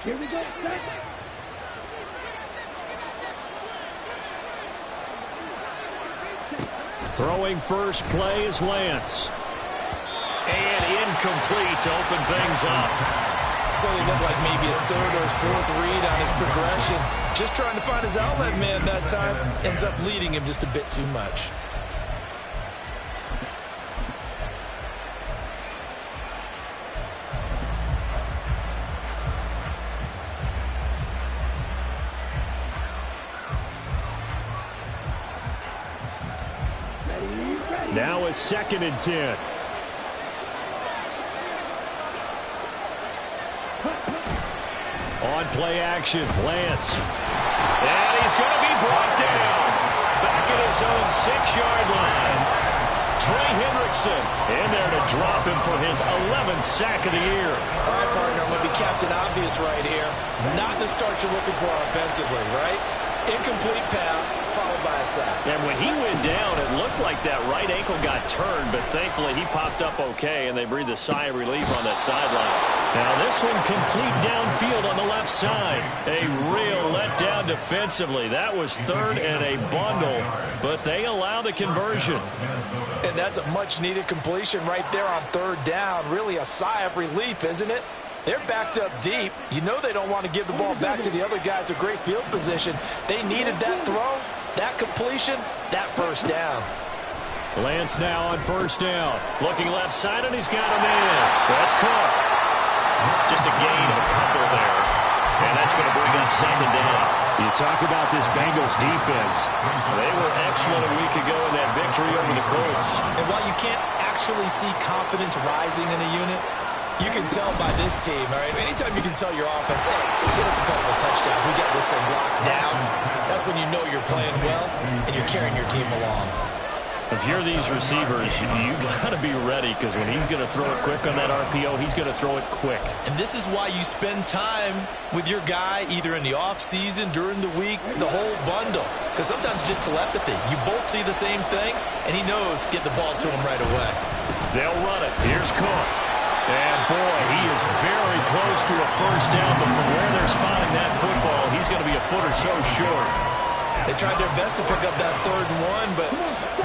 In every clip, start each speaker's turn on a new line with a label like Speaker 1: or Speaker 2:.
Speaker 1: Here we go.
Speaker 2: Throwing first play is Lance. And incomplete to open things up.
Speaker 3: Certainly looked like maybe his third or his fourth read on his progression. Just trying to find his outlet man that time. Ends up leading him just a bit too much.
Speaker 2: Now a 2nd and 10. On play action, Lance. And he's going to be brought down. Back at his own 6-yard line. Trey Hendrickson in there to drop him for his 11th sack of the year.
Speaker 3: All right, partner, I'm going to be Captain Obvious right here. Not the start you're looking for offensively, right? Incomplete pass, followed by a sack.
Speaker 2: And when he went down, it looked like that right ankle got turned, but thankfully he popped up okay, and they breathed a sigh of relief on that sideline. Now this one complete downfield on the left side. A real letdown defensively. That was 3rd and a bundle, but they allow the conversion.
Speaker 3: And that's a much-needed completion right there on 3rd down. Really a sigh of relief, isn't it? They're backed up deep. You know they don't want to give the ball back to the other guys a great field position. They needed that throw, that completion, that first down.
Speaker 2: Lance now on 1st down. Looking left side, and he's got him in. That's Cook. Just a gain of a couple there. And that's going to bring up 2nd down. You talk about this Bengals defense. They were excellent a week ago in that victory over the Colts.
Speaker 3: And while you can't actually see confidence rising in a unit, you can tell by this team, all right? Anytime you can tell your offense, hey, just get us a couple of touchdowns. We got this thing locked down. That's when you know you're playing well and you're carrying your team along.
Speaker 2: If you're these receivers, you got to be ready, because when he's going to throw it quick on that RPO, he's going to throw it quick.
Speaker 3: And this is why you spend time with your guy either in the offseason, during the week, the whole bundle. Because sometimes just telepathy. You both see the same thing, and he knows get the ball to him right away.
Speaker 2: They'll run it. Here's Cook. And, boy, he is very close to a first down, but from where they're spotting that football, he's going to be a foot or so short.
Speaker 3: They tried their best to pick up that 3rd and 1, but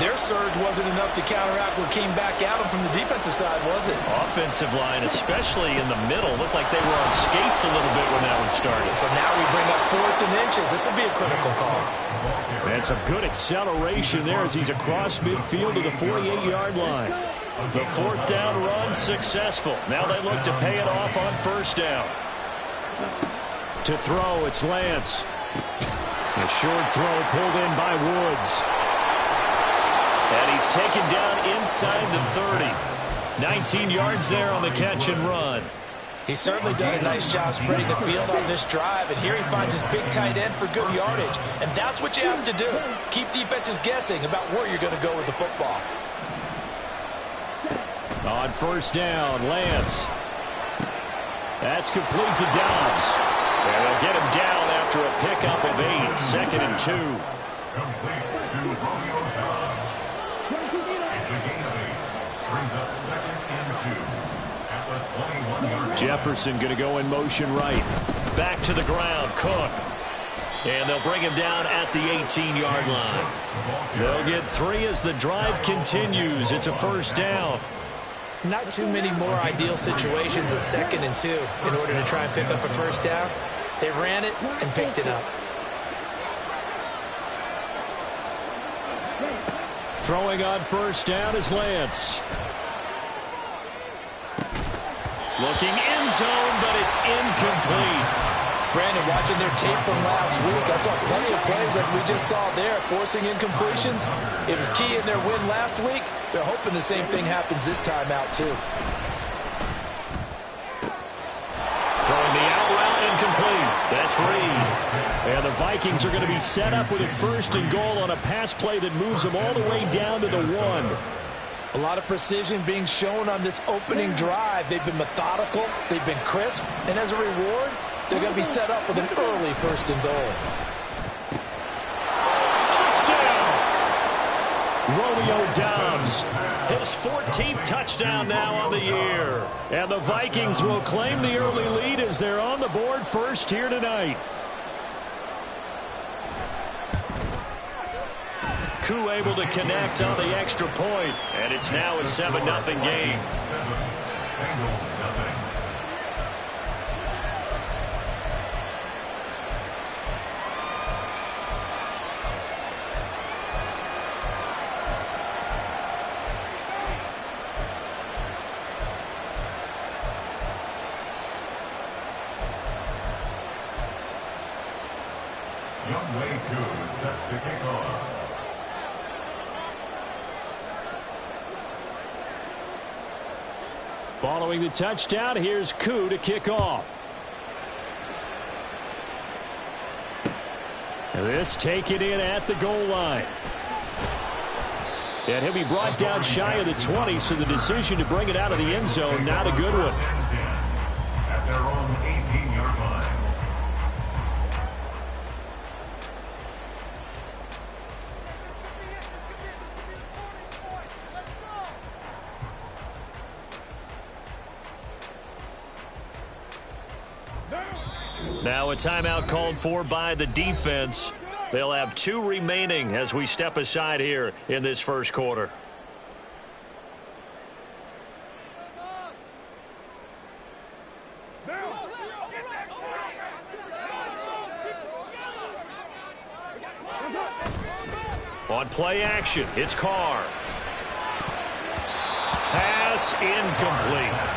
Speaker 3: their surge wasn't enough to counteract what came back at them from the defensive side, was it?
Speaker 2: Offensive line, especially in the middle, looked like they were on skates a little bit when that one started.
Speaker 3: So now we bring up 4th and inches. This will be a critical call.
Speaker 2: And some good acceleration there as he's across midfield to the 48-yard line. The 4th down run successful. Now they look to pay it off on 1st down. To throw, it's Lance. A short throw pulled in by Woods. And he's taken down inside the 30. 19 yards there on the catch and run.
Speaker 3: He's certainly done a nice job spreading the field on this drive, and here he finds his big tight end for good yardage. And that's what you have to do. Keep defenses guessing about where you're going to go with the football.
Speaker 2: On 1st down, Lance. That's complete to Dobbs. And they'll get him down after a pickup of 8. 2nd and 2.
Speaker 4: Complete to Romeo Dobbs. It's a gain of 8. Brings up 2nd and 2. At the 21-yard line.
Speaker 2: Jefferson going to go in motion right. Back to the ground, Cook. And they'll bring him down at the 18-yard line. They'll get 3 as the drive continues. It's a first down.
Speaker 3: Not too many more ideal situations at 2nd and 2 in order to try and pick up a first down. They ran it and picked it up.
Speaker 2: Throwing on 1st down is Lance. Looking end zone, but it's incomplete.
Speaker 3: Brandon, watching their tape from last week, I saw plenty of plays like we just saw there, forcing incompletions. It was key in their win last week. They're hoping the same thing happens this time out, too.
Speaker 2: Throwing the out route incomplete. That's Reed. And the Vikings are going to be set up with a 1st and goal on a pass play that moves them all the way down to the 1.
Speaker 3: A lot of precision being shown on this opening drive. They've been methodical. They've been crisp. And as a reward, they're going to be set up with an early 1st and goal.
Speaker 2: Touchdown! Romeo Dobbs Mahomes. His 14th touchdown now on the year. And the Vikings will claim the early lead as they're on the board first here tonight. Koo able to connect on the extra point, and it's now a 7-0 game.
Speaker 4: Younghoe Koo is set to kick off.
Speaker 2: Following the touchdown, here's Koo to kick off. And this taken in at the goal line. And he'll be brought down shy of the 20, so the decision to bring it out of the end zone, not a good one.
Speaker 4: At their own 18-yard line.
Speaker 2: Now a timeout called for by the defense. They'll have 2 remaining as we step aside here in this first quarter. On play action, it's Carr. Pass incomplete.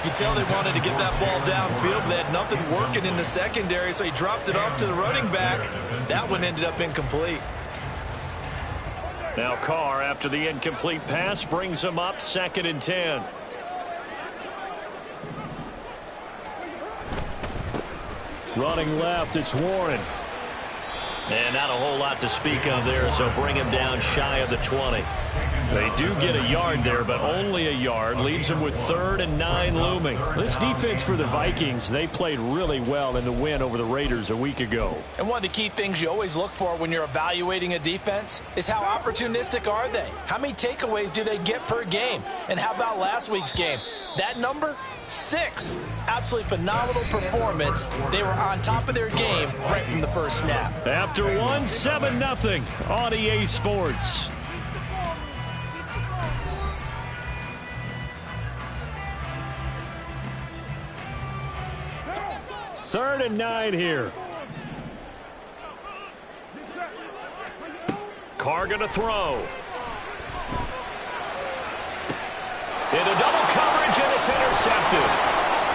Speaker 3: You can tell they wanted to get that ball downfield, but they had nothing working in the secondary, so he dropped it off to the running back. That one ended up incomplete.
Speaker 2: Now Carr, after the incomplete pass, brings him up 2nd and 10. Running left, it's Warren. And not a whole lot to speak of there, so bring him down shy of the 20. They do get a yard there, but only a yard. Leaves them with 3rd and 9 looming. This defense for the Vikings, they played really well in the win over the Raiders a week ago.
Speaker 3: And one of the key things you always look for when you're evaluating a defense is how opportunistic are they? How many takeaways do they get per game? And how about last week's game? That number? 6. Absolutely phenomenal performance. They were on top of their game right from the first snap.
Speaker 2: After one, 7-0 on EA Sports. Third and 9 here. Carr going to throw. Into double coverage, and it's intercepted.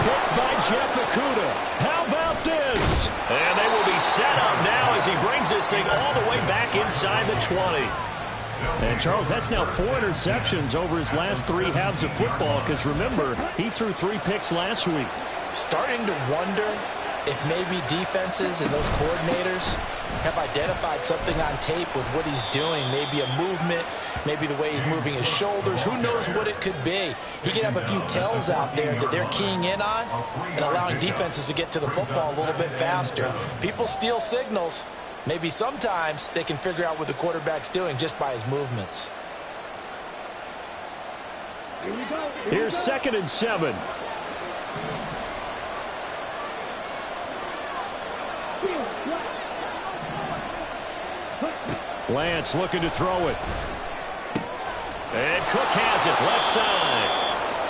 Speaker 2: Picked by Jeff Okudah. How about this? And they will be set up now as he brings this thing all the way back inside the 20. And, Charles, that's now 4 interceptions over his last 3 halves of football, because, remember, he threw 3 picks last week.
Speaker 3: Starting to wonder if maybe defenses and those coordinators have identified something on tape with what he's doing. Maybe a movement, maybe the way he's moving his shoulders. Who knows what it could be? He could have a few tells out there that they're keying in on and allowing defenses to get to the football a little bit faster. People steal signals. Maybe sometimes they can figure out what the quarterback's doing just by his movements.
Speaker 2: Here's 2nd and 7. Lance looking to throw it. And Cook has it left side.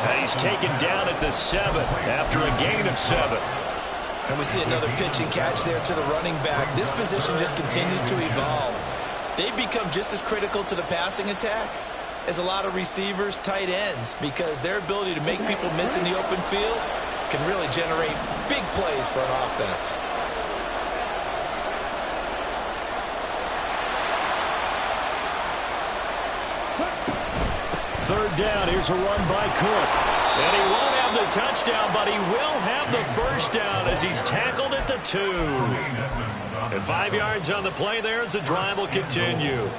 Speaker 2: And he's taken down at the 7 after a gain of 7.
Speaker 3: And we see another pitch and catch there to the running back. This position just continues to evolve. They become just as critical to the passing attack as a lot of receivers, tight ends, because their ability to make people miss in the open field can really generate big plays for an offense.
Speaker 2: Third down, here's a run by Cook. And he won't have the touchdown, but he will have the first down as he's tackled at the 2. And 5 yards on the play there as the drive will continue.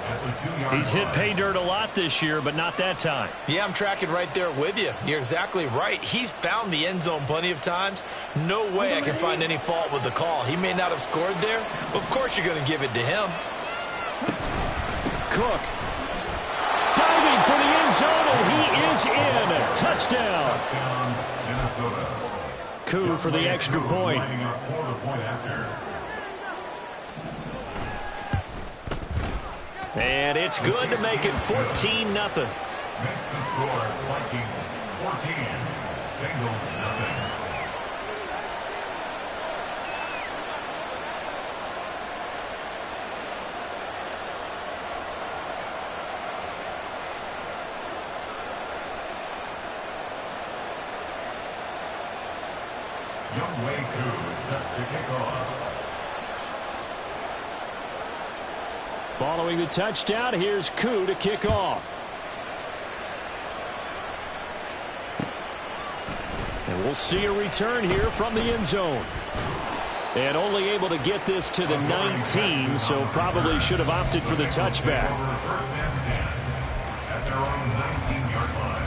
Speaker 2: He's hit pay dirt a lot this year, but not that time.
Speaker 3: Yeah, I'm tracking right there with you. You're exactly right. He's found the end zone plenty of times. No way I can find any fault with the call. He may not have scored there, but of course you're going to give it to him.
Speaker 2: Cook diving for the end end zone, and he is in. Touchdown.
Speaker 4: Touchdown, Minnesota.
Speaker 2: Koo for the extra point.
Speaker 4: Lining up for the point after.
Speaker 2: And it's good to make it 14-0.
Speaker 4: Makes the score Vikings 14, Bengals nothing. Younghoe Koo set to kick off.
Speaker 2: Following the touchdown, here's Koo to kick off. And we'll see a return here from the end zone. And only able to get this to the 19, so probably should have opted for the touchback.
Speaker 4: First and 10 at their own 19-yard line.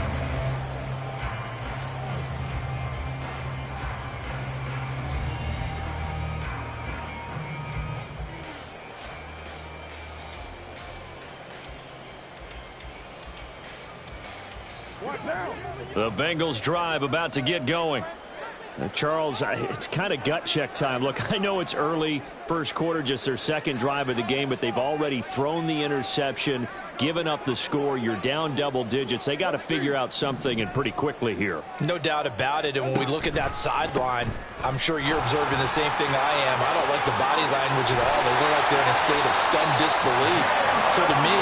Speaker 2: The Bengals drive about to get going. Charles, it's kind of gut check time. Look, I know it's early, first quarter, just their second drive of the game, but they've already thrown the interception, given up the score. You're down double digits. They got to figure out something, and pretty quickly here.
Speaker 3: No doubt about it. And when we look at that sideline, I'm sure you're observing the same thing I am. I don't like the body language at all. They look like they're in a state of stunned disbelief. So to me,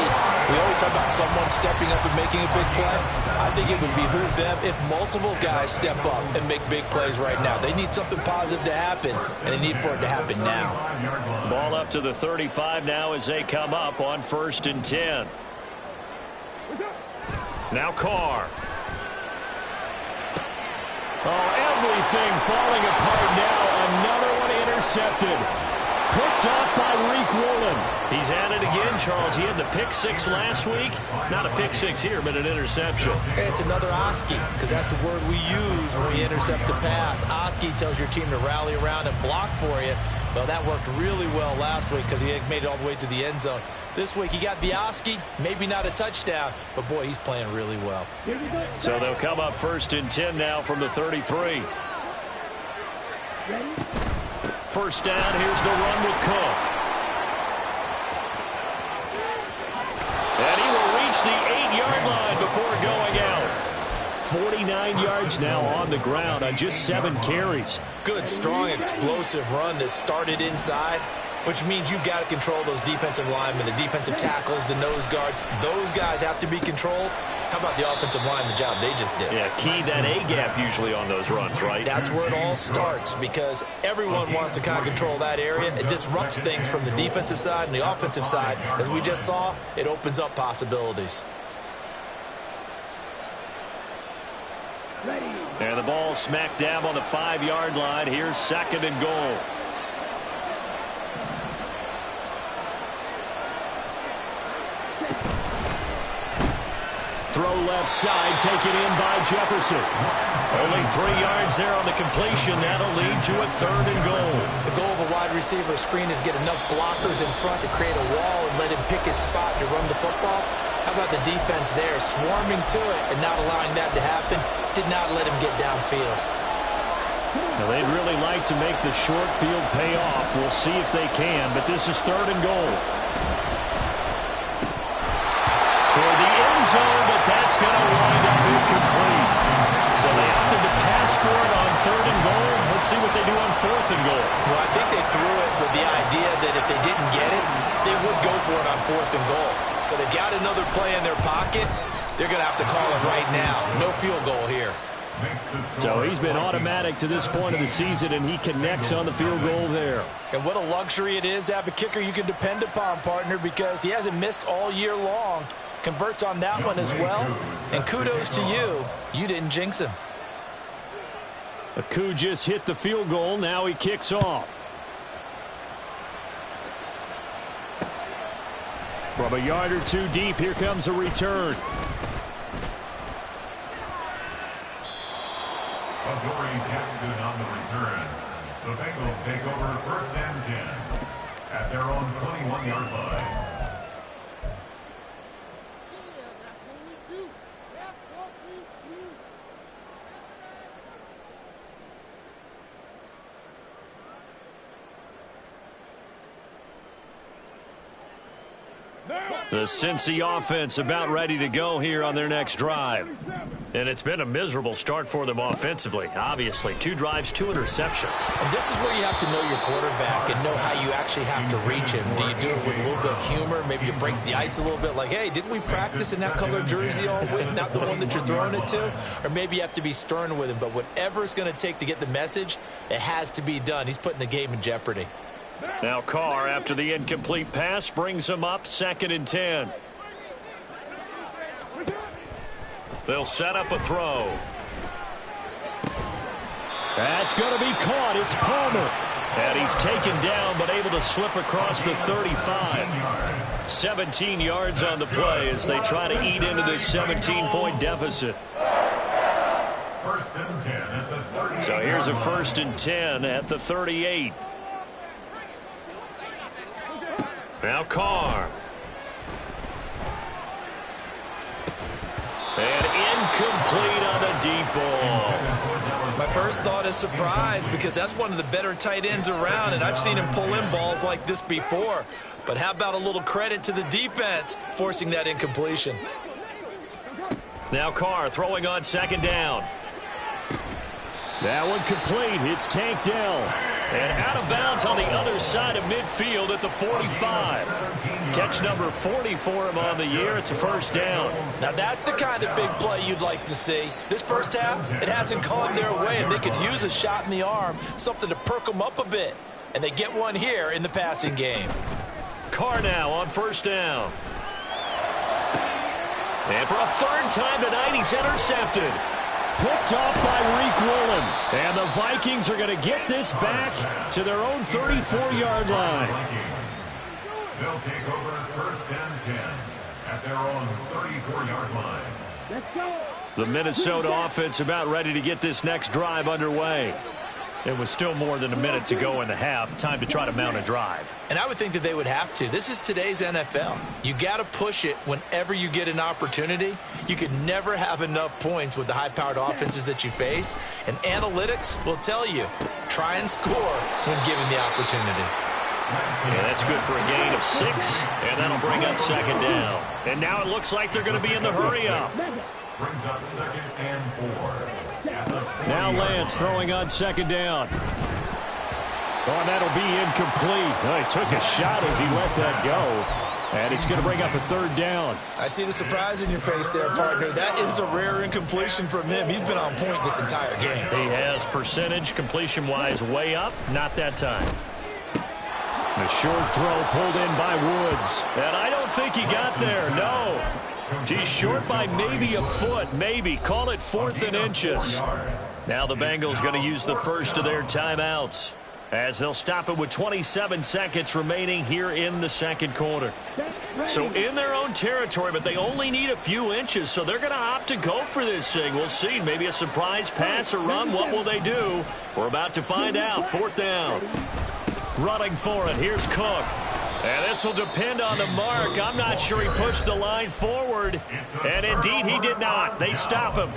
Speaker 3: we always talk about someone stepping up and making a big play. I think it would behoove them if multiple guys step up and make big plays right now. They need something positive to happen, and they need for it to happen now.
Speaker 2: Ball up to the 35 now as they come up on 1st and 10. Now Carr. Oh, everything falling apart now. Another one intercepted. Picked off by Riq Woolen. He's at it again, Charles. He had the pick six last week. Not a pick six here, but an interception.
Speaker 3: It's another Oski, because that's the word we use when we intercept a pass. Oski tells your team to rally around and block for you. Well, that worked really well last week because he made it all the way to the end zone. This week he got the Oski, maybe not a touchdown, but boy, he's playing really well.
Speaker 2: So they'll come up 1st and 10 now from the 33. First down, here's the run with Cook. And he will reach the 8-yard line before going out. 49 yards now on the ground on just 7 carries.
Speaker 3: Good, strong, explosive run that started inside, which means you've got to control those defensive linemen, the defensive tackles, the nose guards. Those guys have to be controlled. How about the offensive line, the job they just did?
Speaker 2: Yeah, key that A-gap usually on those runs, right?
Speaker 3: That's where it all starts, because everyone wants to kind of control that area. It disrupts things from the defensive side and the offensive side. As we just saw, it opens up possibilities.
Speaker 2: And the ball smack dab on the 5-yard line. Here's 2nd and goal. Throw left side, taken in by Jefferson. Only 3 yards there on the completion. That'll lead to a 3rd and goal.
Speaker 3: The goal of a wide receiver screen is get enough blockers in front to create a wall and let him pick his spot to run the football. How about the defense there, swarming to it and not allowing that to happen? Did not let him get downfield.
Speaker 2: Now, they'd really like to make the short field pay off. We'll see if they can, but this is 3rd and goal. Toward the end zone, but that's going to wind up incomplete. So they opted to pass for it on 3rd and goal. Let's see what they do on 4th and goal.
Speaker 3: Well, I think they threw it with the idea that if they didn't get it, they would go for it on 4th and goal. So they've got another play in their pocket. They're going to have to call it right now. No field goal here.
Speaker 2: So he's been automatic to this point of the season, and he connects on the field goal there.
Speaker 3: And what a luxury it is to have a kicker you can depend upon, partner, because he hasn't missed all year long. Converts on that one as well. And kudos to you. You didn't jinx him.
Speaker 2: Koo just hit the field goal. Now he kicks off. From a yard or two deep, here comes a return.
Speaker 4: Adoree Jackson on the return. The Bengals take over 1st and 10 at their own 21-yard line.
Speaker 2: The Cincy offense about ready to go here on their next drive. And it's been a miserable start for them offensively. Obviously, 2 drives, 2 interceptions.
Speaker 3: And this is where you have to know your quarterback and know how you actually have to reach him. Do you do it with a little bit of humor? Maybe you break the ice a little bit like, hey, didn't we practice in that color jersey all week, not the one that you're throwing it to? Or maybe you have to be stern with him. But whatever it's going to take to get the message, it has to be done. He's putting the game in jeopardy.
Speaker 2: Now Carr, after the incomplete pass, brings him up 2nd and 10. They'll set up a throw. That's going to be caught. It's Palmer. And he's taken down, but able to slip across the 35. 17 yards on the play as they try to eat into this 17-point deficit.
Speaker 4: First and 10 at the 38.
Speaker 2: So here's a 1st and 10 at the 38. Now Carr. And incomplete on the deep ball.
Speaker 3: My first thought is surprise because that's one of the better tight ends around, and I've seen him pull in balls like this before. But how about a little credit to the defense forcing that incompletion?
Speaker 2: Now Carr throwing on 2nd down. That one complete. It's Tank Dell. And out of bounds on the other side of midfield at the 45. Catch number 40 for him on the year. It's a 1st down.
Speaker 3: Now that's the kind of big play you'd like to see. This first half, it hasn't gone their way, and they could use a shot in the arm, something to perk them up a bit. And they get one here in the passing game.
Speaker 2: Carr now on 1st down. And for a 3rd time tonight, he's intercepted. Picked off by Reek Woolen. And the Vikings are going to get this back to their own 34-yard line.
Speaker 4: They'll take over 1st and 10 at their own 34-yard line.
Speaker 2: The Minnesota offense about ready to get this next drive underway. It was still more than a minute to go in the half. Time to try to mount a drive.
Speaker 3: And I would think that they would have to. This is today's NFL. You got to push it whenever you get an opportunity. You can never have enough points with the high-powered offenses that you face. And analytics will tell you, try and score when given the opportunity.
Speaker 2: Yeah, that's good for a gain of 6. And that'll bring up 2nd down. And now it looks like they're going to be in the hurry-up.
Speaker 4: Brings up 2nd and 4.
Speaker 2: Now Lance throwing on 2nd down. Oh, and that'll be incomplete. Oh, he took a shot as he let that go. And it's going to bring up a 3rd down.
Speaker 3: I see the surprise in your face there, partner. That is a rare incompletion from him. He's been on point this entire game.
Speaker 2: He has percentage completion-wise way up. Not that time. The short throw pulled in by Woods. And I don't think he got there. No. He's short by maybe a foot, maybe. Call it 4th and inches. Now the Bengals going to use the first of their timeouts as they'll stop it with 27 seconds remaining here in the 2nd quarter. So in their own territory, but they only need a few inches, so they're going to opt to go for this thing. We'll see. Maybe a surprise pass or run. What will they do? We're about to find out. 4th down. Running for it. Here's Cook. And this will depend on the mark. I'm not sure he pushed the line forward. And indeed, he did not. They stop him.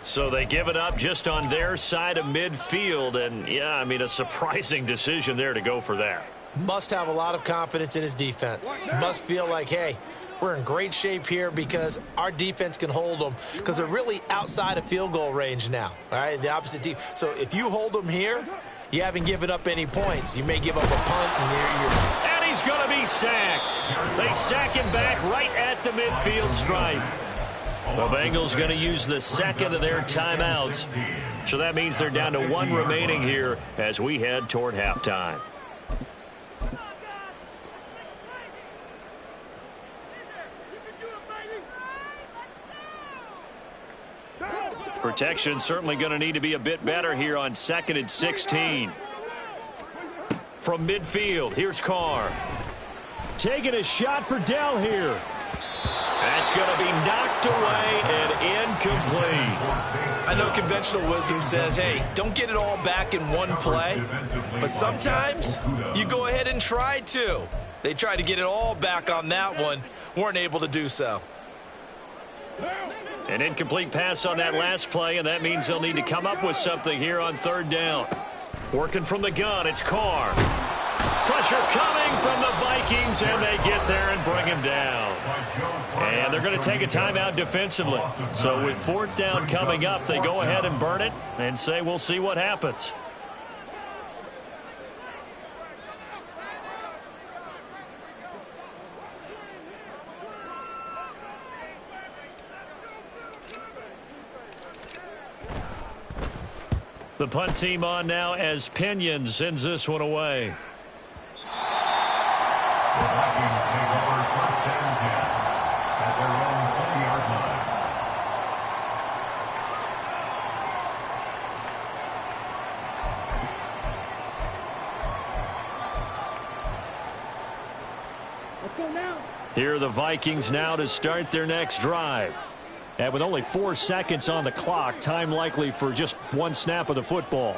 Speaker 2: So they give it up just on their side of midfield. And, yeah, I mean, a surprising decision there to go for that.
Speaker 3: Must have a lot of confidence in his defense. Must feel like, hey, we're in great shape here because our defense can hold them because they're really outside of field goal range now. All right, the opposite team. So if you hold them here, you haven't given up any points. You may give up a punt.
Speaker 2: And he's going to be sacked. They sack him back right at the midfield stripe. The Bengals going to use the 2nd of their timeouts. So that means they're down to 1 remaining here as we head toward halftime. Protection certainly going to need to be a bit better here on 2nd and 16. From midfield, here's Carr. Taking a shot for Dell here. That's going to be knocked away and incomplete.
Speaker 3: I know conventional wisdom says, hey, don't get it all back in one play. But sometimes you go ahead and try to. They tried to get it all back on that one. Weren't able to do so.
Speaker 2: An incomplete pass on that last play, and that means they'll need to come up with something here on 3rd down. Working from the gun, it's Carr. Pressure coming from the Vikings, and they get there and bring him down. And they're going to take a timeout defensively. So with 4th down coming up, they go ahead and burn it and say we'll see what happens. The punt team on now as Pinion sends this one away.
Speaker 4: The Vikings take over 1st and 10 at their own 20-yard line.
Speaker 1: Let's go now.
Speaker 2: Here are the Vikings now to start their next drive. And with only 4 seconds on the clock, time likely for just one snap of the football.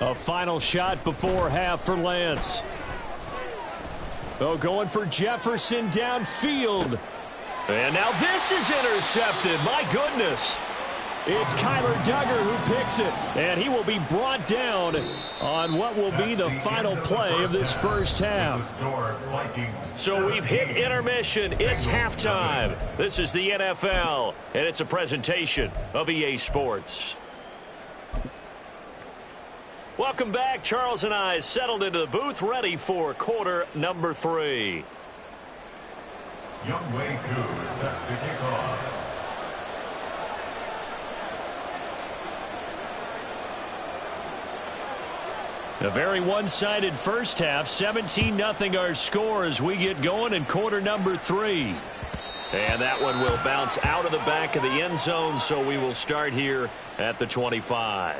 Speaker 2: A final shot before half for Lance. Oh, going for Jefferson downfield. And now this is intercepted. My goodness. It's Kyler Duggar who picks it. And he will be brought down on what will be the final play of this first half. So we've hit intermission. It's halftime. This is the NFL, and it's a presentation of EA Sports. Welcome back. Charles and I settled into the booth, ready for quarter number 3.
Speaker 4: Younghoe Koo set to kick off.
Speaker 2: A very one-sided first half. 17-0 our score as we get going in quarter number 3. And that one will bounce out of the back of the end zone, so we will start here at the 25.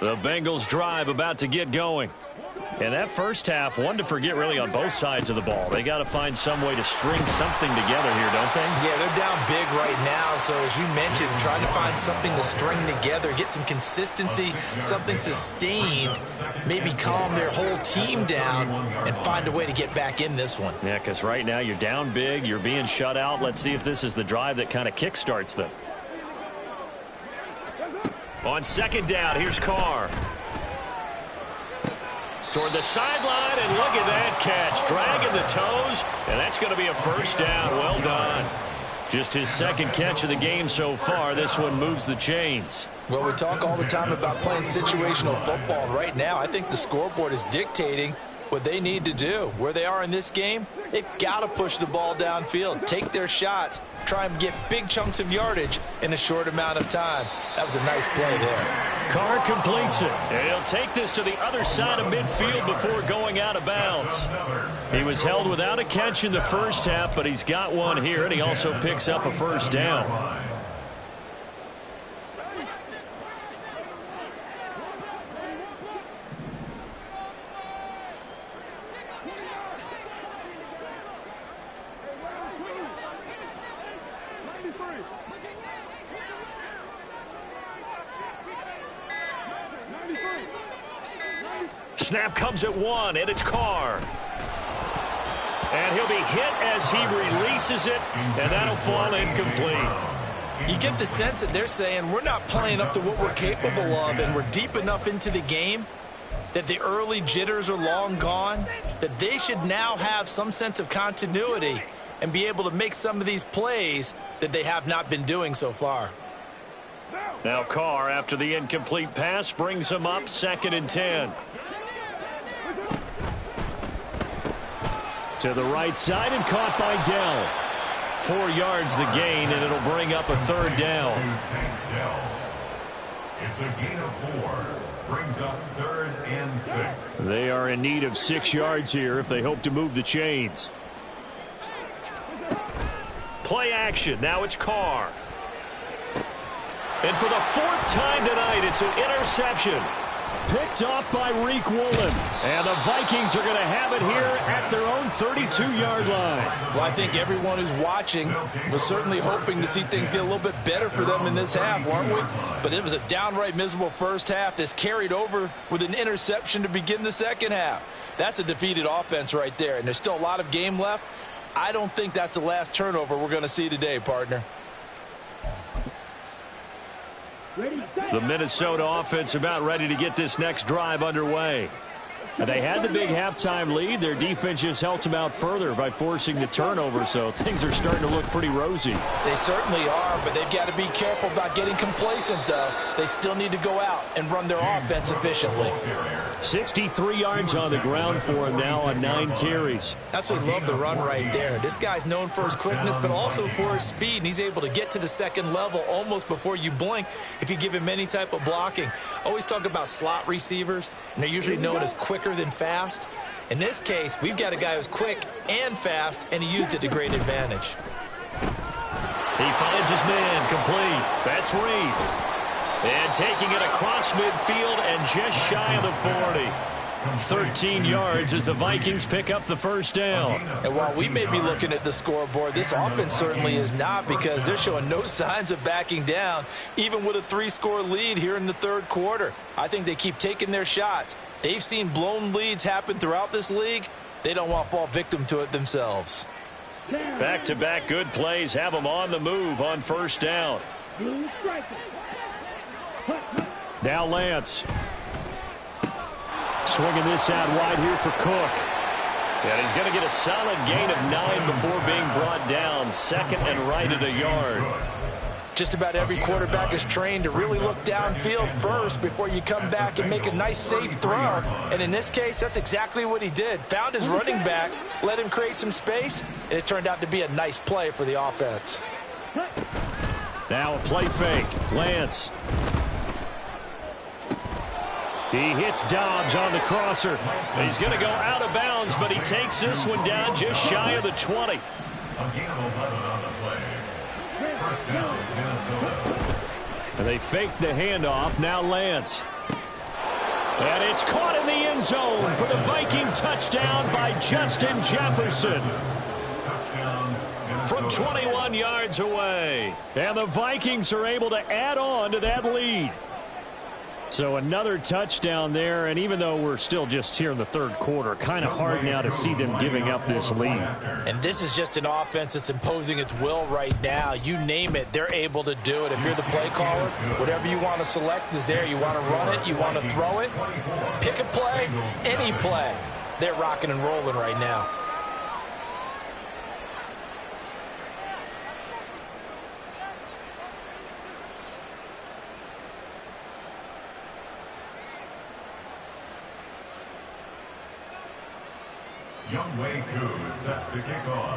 Speaker 2: The Bengals drive about to get going. And that first half, one to forget really on both sides of the ball. They got to find some way to string something together here, don't they?
Speaker 3: Yeah, they're down big right now. So as you mentioned, trying to find something to string together, get some consistency, something sustained, maybe calm their whole team down and find a way to get back in this one.
Speaker 2: Yeah, because right now you're down big, you're being shut out. Let's see if this is the drive that kind of kickstarts them. On 2nd down, here's Carr. Toward the sideline, and look at that catch. Dragging the toes, and that's going to be a first down. Well done. Just his 2nd catch of the game so far. This one moves the chains.
Speaker 3: Well, we talk all the time about playing situational football. Right now, I think the scoreboard is dictating what they need to do. Where they are in this game, they've got to push the ball downfield, take their shots, try and get big chunks of yardage in a short amount of time. That was a nice play there.
Speaker 2: Carr completes it, and he'll take this to the other side of midfield before going out of bounds. He was held without a catch in the first half, but he's got one here, and he also picks up a first down. Snap comes at 1, and it's Carr. And he'll be hit as he releases it, and that'll fall incomplete.
Speaker 3: You get the sense that they're saying we're not playing up to what we're capable of, and we're deep enough into the game that the early jitters are long gone, that they should now have some sense of continuity and be able to make some of these plays that they have not been doing so far.
Speaker 2: Now Carr, after the incomplete pass, brings him up 2nd and 10. To the right side and caught by Dell. 4 yards the gain, and it'll bring up a 3rd down.
Speaker 4: It's a gain of 4. Brings up 3rd and 6.
Speaker 2: They are in need of 6 yards here if they hope to move the chains. Play action. Now it's Carr. And for the 4th time tonight, it's an interception. Picked off by Riq Woolen. And the Vikings are going to have it here at their own 32-yard line.
Speaker 3: Well, I think everyone who's watching was certainly hoping to see things get a little bit better for them in this half, weren't we? But it was a downright miserable first half. This carried over with an interception to begin the second half. That's a defeated offense right there, and there's still a lot of game left. I don't think that's the last turnover we're going to see today, partner.
Speaker 2: The Minnesota offense about ready to get this next drive underway. And they had the big halftime lead. Their defense just helped them out further by forcing the turnover, so things are starting to look pretty rosy.
Speaker 3: They certainly are, but they've got to be careful about getting complacent, though. They still need to go out and run their offense efficiently.
Speaker 2: 63 yards on the ground for him now on 9 carries.
Speaker 3: Absolutely love the run right there. This guy's known for his quickness, but also for his speed, and he's able to get to the second level almost before you blink if you give him any type of blocking. Always talk about slot receivers, and they're usually known as quicker than fast. In this case, we've got a guy who's quick and fast, and he used it to great advantage.
Speaker 2: He finds his man complete. That's Reed. And taking it across midfield and just shy of the 40. 13 yards as the Vikings pick up the first down.
Speaker 3: And while we may be looking at the scoreboard, this offense certainly is not, because they're showing no signs of backing down, even with a 3-score lead here in the third quarter. I think they keep taking their shots. They've seen blown leads happen throughout this league. They don't want to fall victim to it themselves.
Speaker 2: Back-to-back good plays have them on the move on first down. Now Lance. Swinging this out wide here for Cook. And he's going to get a solid gain of 9 before being brought down. Second and right at a yard.
Speaker 3: Just about every quarterback is trained to really look downfield first before you come back and make a nice, safe throw. And in this case, that's exactly what he did. Found his running back, let him create some space, and it turned out to be a nice play for the offense.
Speaker 2: Now a play fake. Lance. He hits Dobbs on the crosser. He's going to go out of bounds, but he takes this one down just shy of the 20. And they fake the handoff. Now Lance. And it's caught in the end zone for the Viking touchdown by Justin Jefferson. From 21 yards away. And the Vikings are able to add on to that lead. So another touchdown there, and even though we're still just here in the third quarter, kind of hard now to see them giving up this lead.
Speaker 3: And this is just an offense that's imposing its will right now. You name it, they're able to do it. If you're the play caller, whatever you want to select is there. You want to run it, you want to throw it, pick a play, any play. They're rocking and rolling right now.
Speaker 4: Younghoe Koo set to kick off.